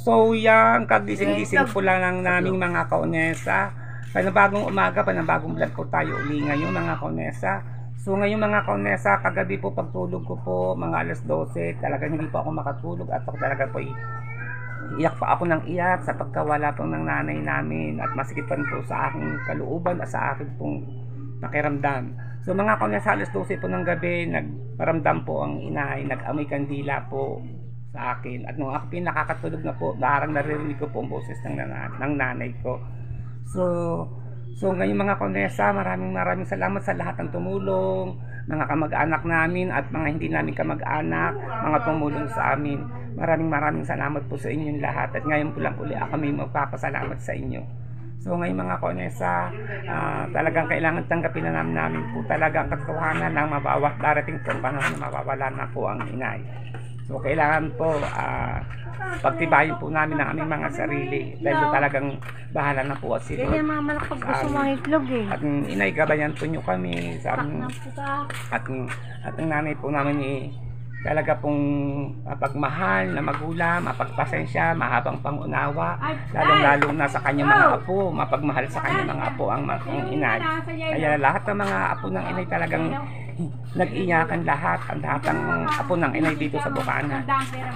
So yan, kagising-gising po lang ng naming mga kaunesa. Panabagong umaga, panabagong vlog po tayo uli ngayon mga kaunesa. So ngayon mga kaunesa, kagabi po pagtulog ko po, mga alas 12, talagang hindi po ako makatulog at talaga po iyak pa ako ng iyak sa pagkawala po ng nanay namin at masikip pa po sa aking kalooban at sa aking pong pakiramdam. So mga kaunesa, alas 12 po ng gabi, nagparamdam po ang inay, nag-amoy kandila po sa akin. At nung ako pinakakatulog na po, darang naririnig ko po ang boses ng nanay ko. So ngayon mga kaunesa, maraming salamat sa lahat ng tumulong, mga kamag-anak namin at mga hindi namin kamag-anak, mga tumulong sa amin. Maraming salamat po sa inyong lahat at ngayon po lang uli ako may magpapasalamat sa inyo. So ngayon mga kaunesa, talagang kailangan tanggapin na namin po talagang katotohanan ng darating po ang panahon na mawawala na po ang inay. So kailangan po pagtibayin po namin ang aming mga sarili dahil talagang bahala na po at sila. Ganyan mga malakpag gusto mga itlog eh. At inay, gabayan po nyo kami sa aming, at ang nanay po namin talaga pong mapagmahal na magulang, mapagpasensya, mahabang pangunawa, lalong-lalo na sa kanyang mga apo, mapagmahal sa kanyang mga apo ang inay. Kaya lahat ng mga apo ng inay talagang nag-iyakan lahat, ang lahat ng apo ng inay dito sa Bukana.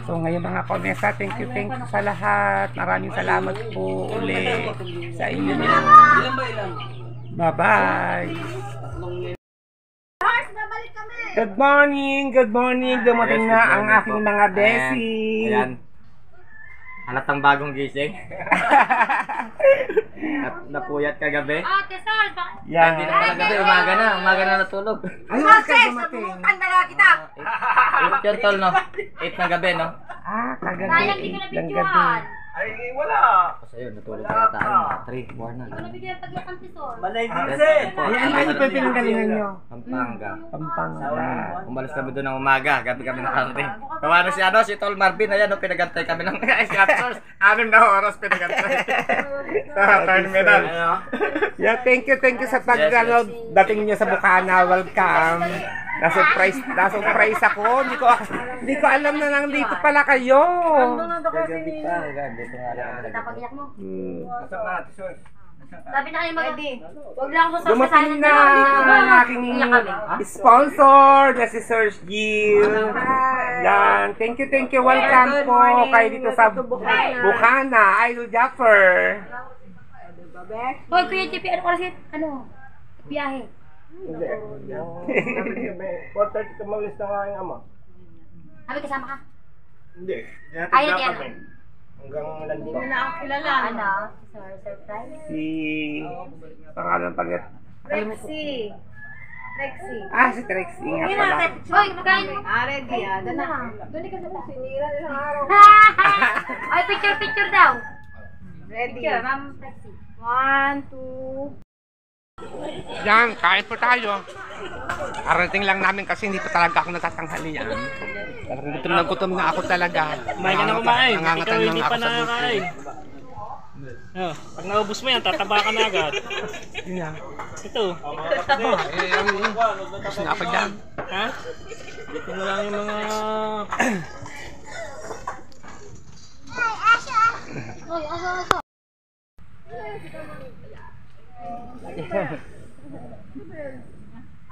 So ngayon mga kaunesa, thank you sa lahat. Maraming salamat po uli sa inyo. Bye-bye! Good morning! Dumating na ang aking mga besi. Ayan. Halatang bagong gising. Napuyat kagabi. Yan. Hindi na pala gabi, umaga na natulog. Ano ka dumating? kita! 8 yun tol, no? 8 ng gabi, no? Kagabi, 8 ng gabi. Ay, wala. Kasi yun, natulog na tayo. 3, 4 na. Manay Vincent. Ayan, ano pa yung pinanggalingan nyo? Pampanga. Umalis kami doon ng umaga, gabi kami nakarating. Kawa si Tol Marvin, ayan, pinagantay kami ng scouts. 6 na oras pinagantay. Sa terminal. Yeah, thank you sa dating nyo sa Bukana. Welcome. Na-surprise ako. Hindi ko alam na nandito pala kayo. Gabi pa, dito nga lang kami. Napag-iyak mo. Masok na, tisoy. Sabi na kayo Huwag lang ako Dumating na ang aking sponsor na si Sir Gil. Yan. Thank you. Welcome po kayo dito sa Bukana. Idol Jaffer. Hoy, Kuya JP, ano oras yun? Biyahe. Hindi. 4:30 ka malis ng aking ama. Abi, kasama ka? Hindi. Ay, hindi. Hanggang landi. Hindi mo na ako kilala. Surprise? Si pangalan pala. Rexy. Si Trixie nga pala. Hoy, kain mo. Ready Doon na. Doon ka sa Sinira nilang araw. Ay, picture daw. Ready. Picture, Ma'am Rexy. 1, 2. Yan, kain po tayo. Arating lang namin kasi hindi pa talaga ako natatanghalian. Talagang gutom na ako talaga. Kumain ka na kumain. Ikaw Nangangatang hindi lang pa ako sa buko. nakakain. Pag naubos mo yan, tataba ka na agad. Yun na. Ito. Gusto na ako dyan. Ha? Ito mo lang yung mga... Hoy, asa.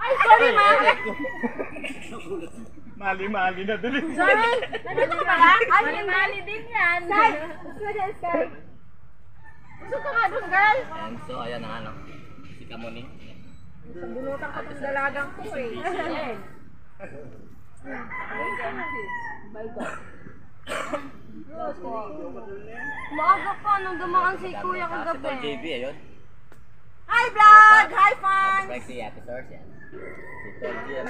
Ay, sorry, ma. Mali na dali. Sorry. Nandito ka pala? Mali din yan. Sky. Sky. Gusto ka nga doon, girl. And so, ayan ang si Kamoni. Bunutan ka ng dalagang ko eh. Maaga pa nung dumaan si Kuya Si Tol kagabi. JB, ayun. Hi vlog! Hi fans! Si Ate Source, yan. Si Tol GM.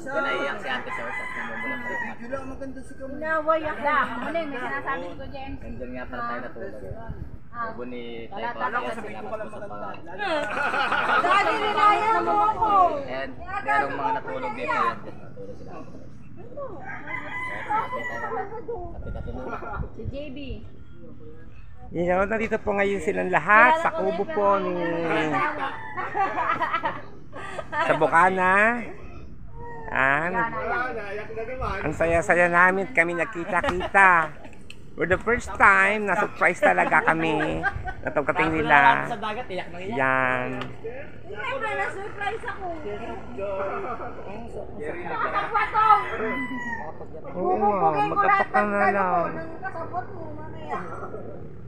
Naiyak si Ate Source at namumulang si Kumat. Nawayak na. Ano yung may sinasabi ko, James? Nandun nga pala tayo natulog. Ubo ni Tayo Podcast, sinapos ko sa pangalan. Dati rinaya mo ako. And merong mga natulog dito yan. Natulog sila. Kapit-kapit muna. Si JB. Yan, nandito po ngayon silang lahat sa kubo po ni sa Bukana. Ang saya-saya namin kami nagkita-kita For the first time, na-surprise talaga kami. Natagkating nila. Sa dagat, iyak na iyak. Yan. Siyempre, na-surprise ako. Oo nga, magkapak na lang. Kasabot mo, mamaya.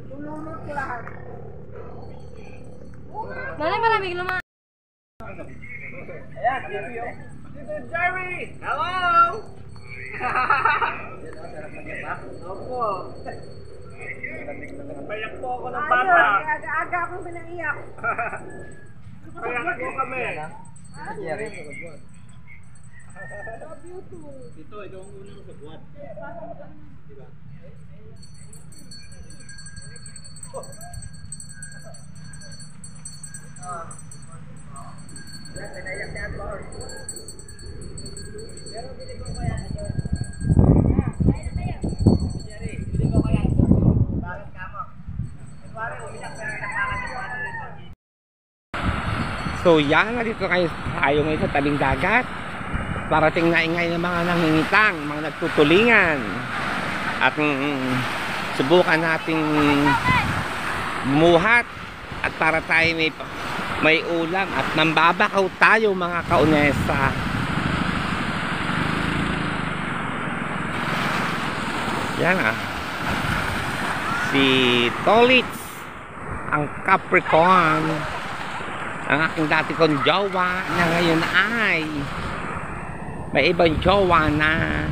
Tulunod ko lahat. Dali, malamig naman. Payak po ako ng bata. Aga-aga akong pinaiyak. Payak po kami. So yan, nandito tayo ngayon sa tabing dagat. Parating na ingay ng mga nangingitang, mga nagtutulingan. At subukan nating bumuhat at para tayo may ulam at nambabakaw tayo mga kaunesa. Yan si Tolitz, ang Capricorn, ang aking dati kong jowa na ngayon ay may ibang jowa na.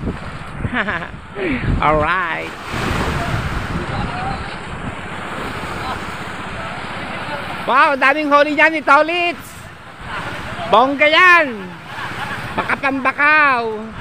Alright. Wow, daming huli dyan ni Tolitz. Bongga yan. Makapambakaw.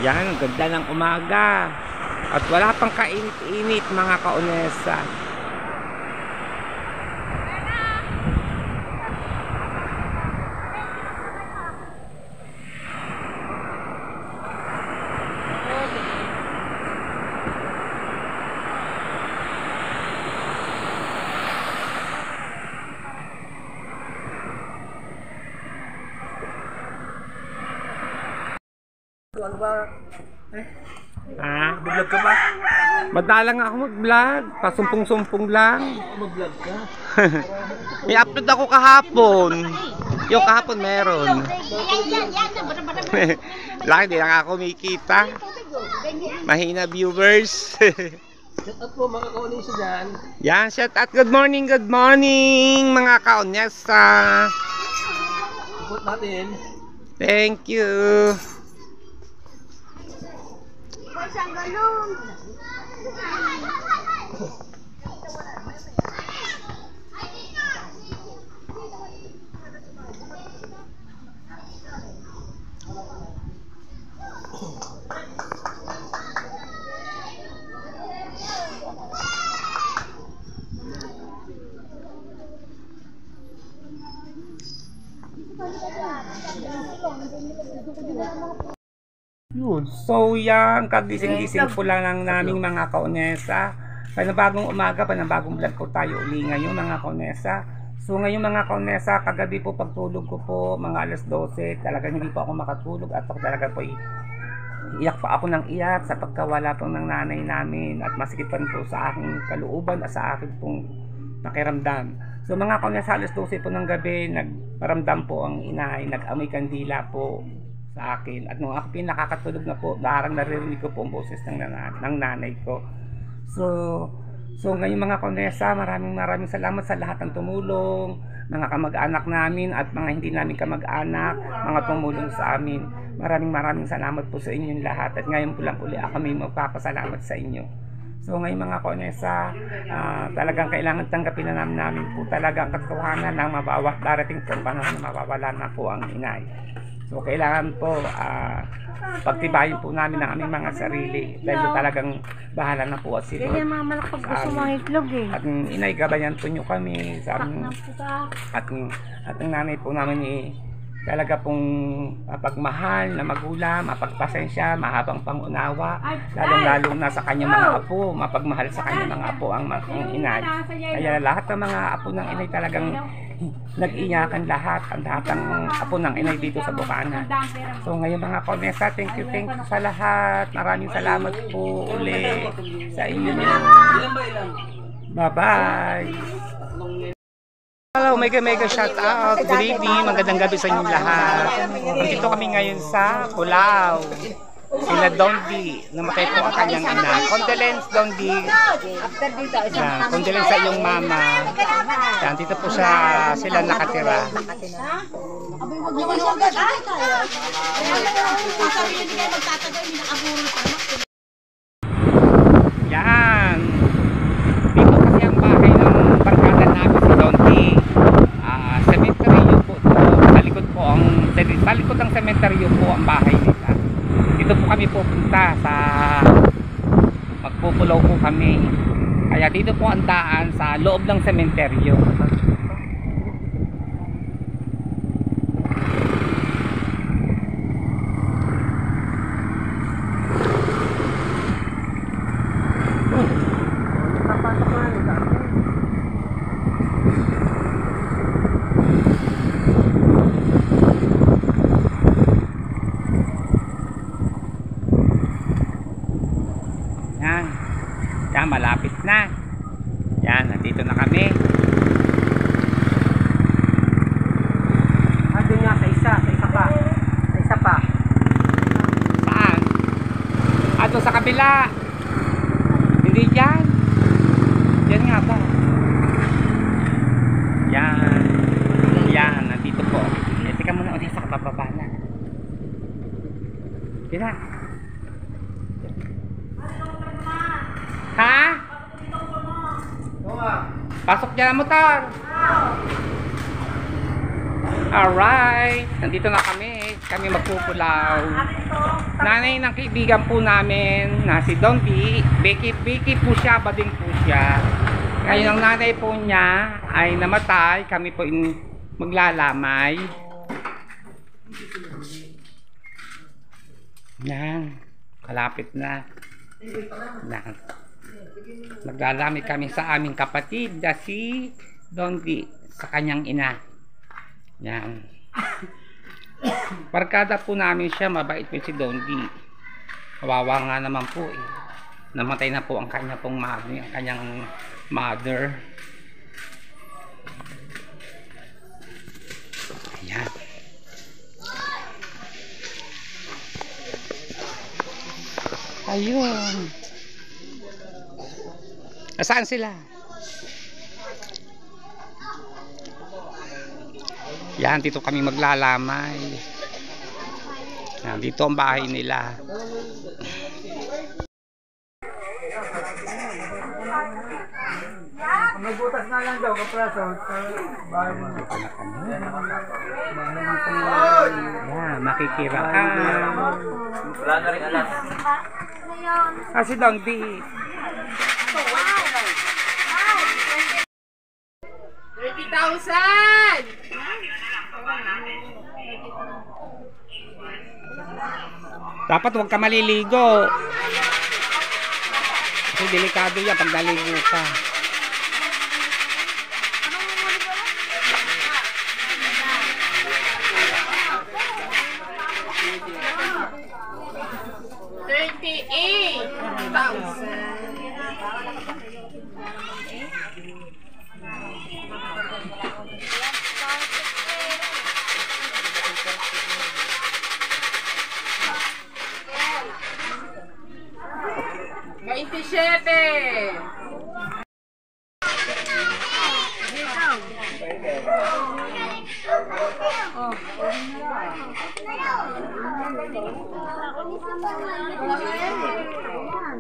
Yan, ang ganda ng umaga. At wala pang kainit-init mga kaunesa. Vlog ka ba? Madalang ako mag-vlog. Pasumpong-sumpong lang. Mag-vlog ka? I-upload ako kahapon. Yung kahapon meron. Laki, di lang ako kumikita. Mahina viewers. Shout out po mga kaunisa dyan. Yan, shout out. Good morning mga kaonyesa. Support natin. Thank you. Isang galon. Yun. So yan, kagising-gising po lang ng naming mga kaunesa. Panabagong umaga, panabagong vlog po tayo uli ngayon mga kaunesa. So ngayon mga kaunesa, kagabi po pagtulog ko po, mga alas 12, talagang hindi po ako makatulog at talaga po iyak pa ako ng iyak sa pagkawala po ng nanay namin at masikipan po sa aking kalooban at sa aking pong pakiramdam. So mga kaunesa, alas 12 po ng gabi, nagparamdam po ang inay, nag-amoy kandila po sa akin. At nung ako nakakatulog na po, darang naririnig ko po ang boses ng nanay ko. So ngayon mga kaunesa, maraming salamat sa lahat ng tumulong, mga kamag-anak namin at mga hindi namin kamag-anak, mga tumulong sa amin. Maraming salamat po sa inyong lahat. At ngayon po lang uli ako may magpapasalamat sa inyo. So ngayon mga kaonesa, talagang kailangan tanggapin na namin po talaga ang katotohanan ng mabawat darating po panahon na mawawala na po ang inay. So kailangan po pagtibayin po namin ang aming mga sarili dahil talagang bahala na po at sila. Ganyan mga malak pag gusto mga itlog eh. At inay, gabayan po nyo kami sa aming, at ang nanay po namin talaga pong mapagmahal na magulang, mapagpasensya, mahabang pangunawa, lalong-lalo na sa kanyang mga apo, mapagmahal sa kanyang mga apo ang inay. Kaya lahat ng mga apo ng inay talagang nag-iyakan lahat, ang lahat ng apo ng inay dito sa Bukana. So ngayon mga kaonesa, thank you sa lahat. Maraming salamat po uli sa inyo. Bye-bye! Hello, mega shout out. Good evening, magandang gabi sa inyong lahat. Nandito kami ngayon sa Cubao. Sila Dondi, namatay po ang kanyang ina. Condolence Dondi. Condolence sa iyong mama. Yan, dito po sila nakatira. Yan. Dito kasi ang bahay ng barkada namin si Dondi. Cemetery po ito. Sa likod ng cemetery po ang bahay nila. Dito po kami pupunta sa magpupulaw po kami. Kaya dito po ang daan sa loob ng sementeryo. Yan, malapit na. Yan, nandito na kami. Andun nga sa isa pa. Sa isa pa. Saan? Ato sa kabila. Hindi dyan. Yan nga ba? Yan. Yan, nandito po. Teka muna ulit sa kabababa na. Yan na. Ha? Pasok dyan ang motor. Alright. Nandito na kami. Kami magpupulaw. Nanay ng kaibigan po namin na si Dondi. Becky po siya. Bading po siya. Ngayon ang nanay po niya ay namatay. Kami po maglalamay. Yan. Kalapit na. Yan. Maglalami kami sa aming kapatid na si Dondi sa kanyang ina. Yan. Barkada po namin siya, mabait po si Dondi. Kawawa nga naman po eh. Namatay na po ang kanya pong mother, ang kanyang mother. Yan. Ayun. Nasaan sila? Yan, dito kami maglalamay. Yan, dito ang bahay nila. May butas na lang daw, kapraso. Yan, makikiraan. Wala na rin alas. Si Dondi. 30,000! Dapat huwag ka maliligo. Kasi delikado yan pag naligo ka.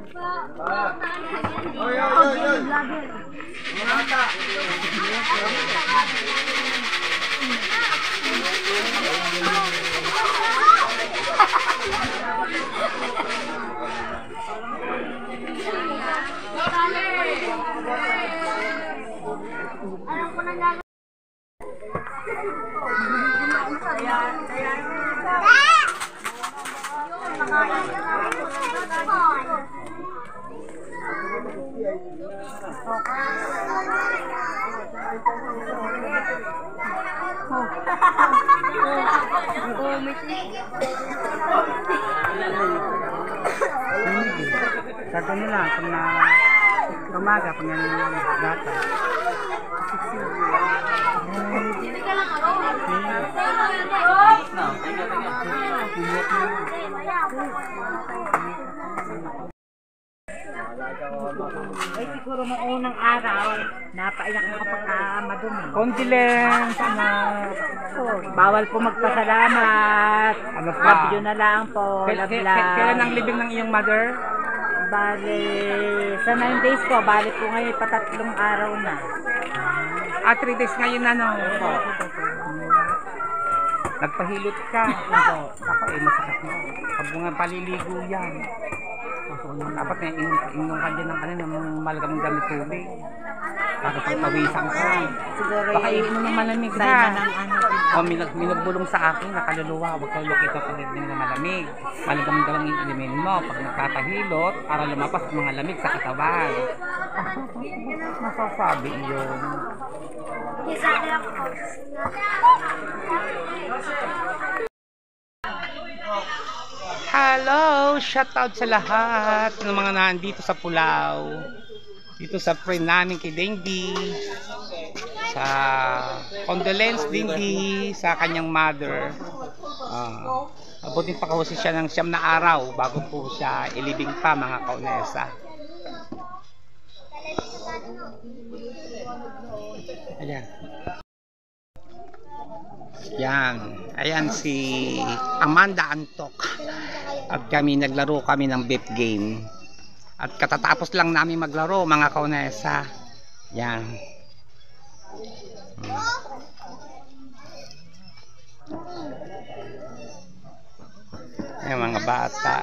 Oy, oy, oy, oy. Mata. Alam ko na gagawin. Sabi nila, pag na umaga, pag na gata. Hindi ka lang ako. Ay, siguro nung unang araw, napaiyak mo kapag madumi. Condolence, Bawal po magpasalamat. Ano pa? Love you na lang po. Love Kailan ang lang. libing ng iyong mother? Bale, sa 9 days po, bali po ngayon patatlong araw na. 3 days ngayon na, no? Nagpahilot ka. Ako masakit mo. Pag mga paliligo yan. Dapat na inom ka dyan ng ng malagamang gamit tubig. Bakit pagpawisan ka? Siguro Baka iinom ng malamig Sign ha. na ng ano. O minagbulong sa akin, nakaluluwa. Huwag kang lukit ako din ng malamig. Malagamang gamang iinimin mo. Pag nagpapahilot, para lumapas ang mga lamig sa katawan. Masasabi yun. Isa lang ako. Hello! Shoutout sa lahat ng mga nandito sa Pulao. Dito sa friend namin kay Dingdi. Sa condolence Dingdi sa kanyang mother. Abutin pa kasi siya ng 9 na araw bago po siya ilibing pa, mga kaunesa. Ayan. Yan. Ayan si Amanda Antok. At naglaro kami ng beef game. At katatapos lang namin maglaro, mga kaunesa. Yan. Ayan, mga bata.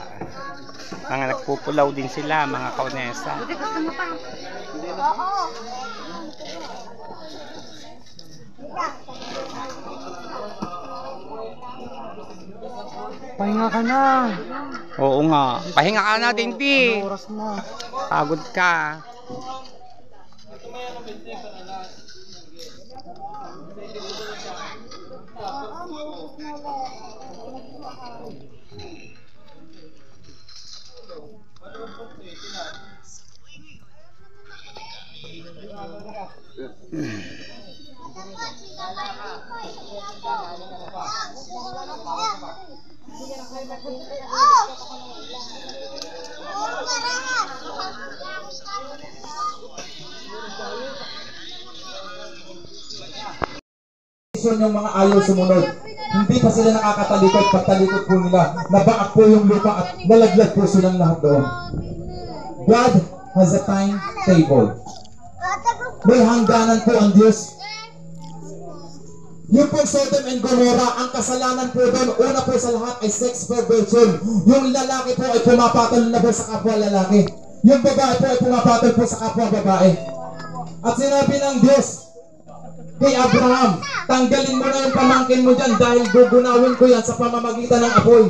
Mga nagpupulaw din sila, mga kaunesa. Oo. Pahinga ka na. Oo nga. Pahinga ka na, Dinti. Oras na. Pagod ka. Yung mga ayaw sumunod, hindi pa sila nakakatalikod. Pagtalikod po nila, nabaak po yung lupa at nalaglag po silang lahat doon. God has a timetable. May hangganan po ang Diyos. Yung po Sodom and Gomorrah, ang kasalanan po doon, una po sa lahat ay sex perversion. Yung lalaki po ay pumapatol na po sa kapwa lalaki. Yung babae po ay pumapatol po sa kapwa babae. At sinabi ng Diyos kay Abraham, tanggalin mo na yung pamangkin mo dyan dahil gugunawin ko yan sa pamamagitan ng apoy.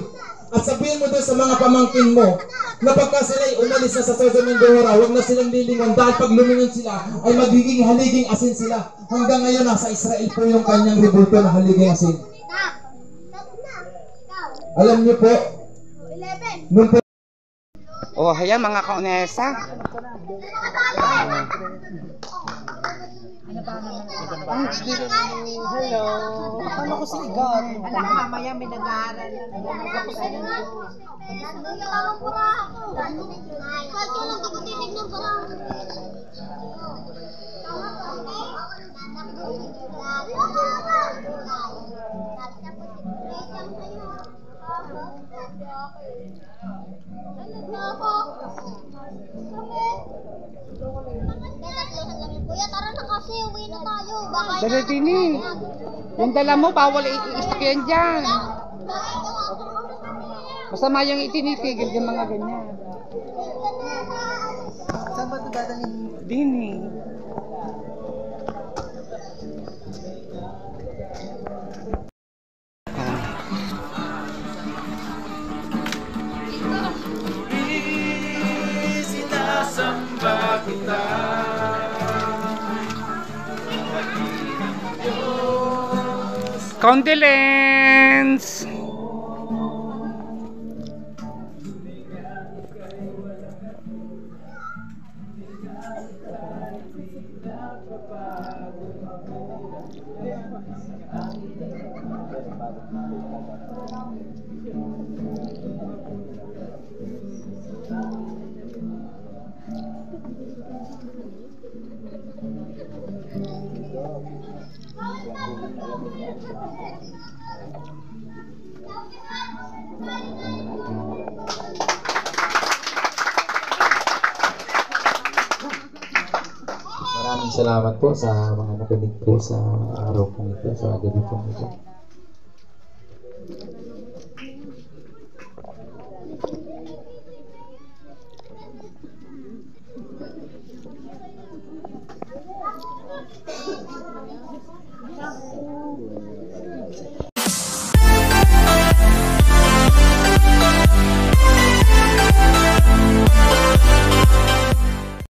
At sabihin mo doon sa mga pamangkin mo na pagka sila'y umalis na sa Sodom and Gomorrah, huwag na silang lilingon dahil pag lumingon sila ay magiging haliging asin sila. Hanggang ngayon nasa Israel po yung kanyang rebulto na haliging asin. Alam niyo po, nung po Oh, ayan mga kaunesa. Hello. Akala ko si God. Anak, mamaya may nag-aaral. Kuya, tara na kasi. Uwi na tayo. Baka Dali din eh. Yung dala mo, bawal i-stock yan dyan. Masama yung itinitigil yung mga ganyan. Saan ba ito dadalhin? Din eh. Condolence! Maraming salamat po sa mga nakinig po sa araw po ito, sa gabi po ito.